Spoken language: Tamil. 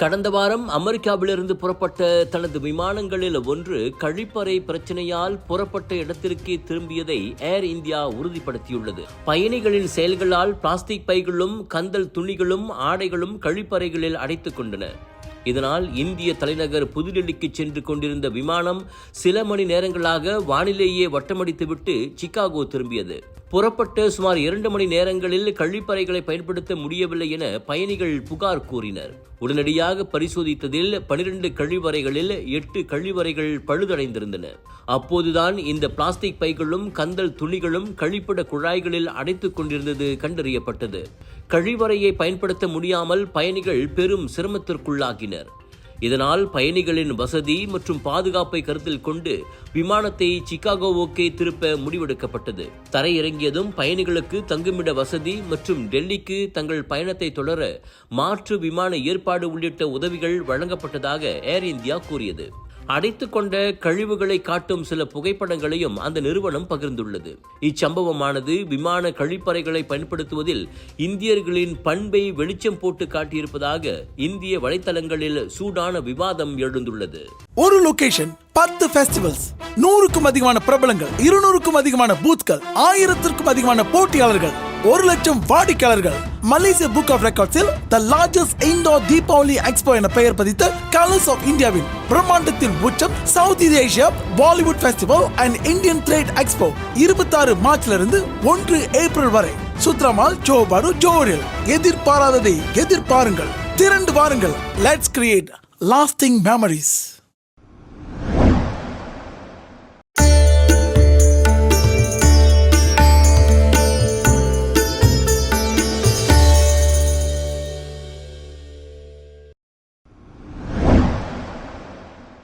கடந்த வாரம் அமெரிக்காவிலிருந்து புறப்பட்ட தனது விமானங்களில் ஒன்று கழிப்பறை பிரச்சனையால் புறப்பட்ட இடத்திற்கே திரும்பியதை ஏர் இந்தியா உறுதிப்படுத்தியுள்ளது. பயணிகளின் செயல்களால் பிளாஸ்டிக் பைகளும் கந்தல் துணிகளும் ஆடைகளும் கழிப்பறைகளில் அடைத்துக் கொண்டன. இதனால் இந்திய தலைநகர் புதுடெல்லிக்கு சென்று கொண்டிருந்த விமானம் சில மணி நேரங்களாக வானிலேயே வட்டமடித்துவிட்டு சிகாகோ திரும்பியது. புறப்பட்ட சுமார் 2 மணி நேரங்களில் கழிப்பறைகளை பயன்படுத்த முடியவில்லை என பயணிகள் புகார் கூறினர். உடனடியாக பரிசோதித்ததில் 12 கழிவறைகளில் 8 கழிவறைகள் பழுதடைந்திருந்தன. அப்போதுதான் இந்த பிளாஸ்டிக் பைகளும் கந்தல் துணிகளும் கழிப்பிட குழாய்களில் அடைத்துக் கொண்டிருந்தது கண்டறியப்பட்டது. கழிவறையை பயன்படுத்த முடியாமல் பயணிகள் பெரும் சிரமத்திற்குள்ளாகினர். இதனால் பயணிகளின் வசதி மற்றும் பாதுகாப்பை கருத்தில் கொண்டு விமானத்தை சிகாகோவுக்கே திருப்ப முடிவெடுக்கப்பட்டது. தரையிறங்கியதும் பயணிகளுக்கு தங்குமிட வசதி மற்றும் டெல்லிக்கு தங்கள் பயணத்தை தொடர மாற்று விமான ஏற்பாடு உள்ளிட்ட உதவிகள் வழங்கப்பட்டதாக ஏர் இந்தியா கூறியது. அடைத்துக் கொண்ட கழிவுகளை காட்டும் சில புகைப்படங்களையும் அந்த நிறுவனம் பகிர்ந்துள்ளது. இச்சம்பவமானது விமான கழிப்பறைகளை பயன்படுத்துவதில் இந்தியர்களின் பண்பை வெளிச்சம் போட்டு காட்டியிருப்பதாக இந்திய வலைத்தளங்களில் சூடான விவாதம் எழுந்துள்ளது. ஒரு லொகேஷன் 10 ஃபெஸ்டிவல்ஸ், 100க்கும் அதிகமான பிரபலங்கள், 200க்கும் அதிகமான பூத்கள், 1000த்திற்கும் அதிகமான போட்டியாளர்கள், 1 லட்சம் வாடிக்கையாளர்கள். மலேசியா புக் ஆஃப் ரெக்கார்ட்ஸில் the largest indoor Deepavali expo என பெயர் பதித்த கலர்ஸ் ஆஃப் இந்தியாவின் பிரம்மாண்டத்தின் உச்சம் South Asia Bollywood festival and Indian trade expo 26 மார்ச்லிருந்து 1 ஏப்ரல் வரை சுத்ரமால் ஜோபாடு ஜோரில். எதிர்பாராததை எதிர்பாருங்கள், திரண்டு வாருங்கள். Let's create lasting memories.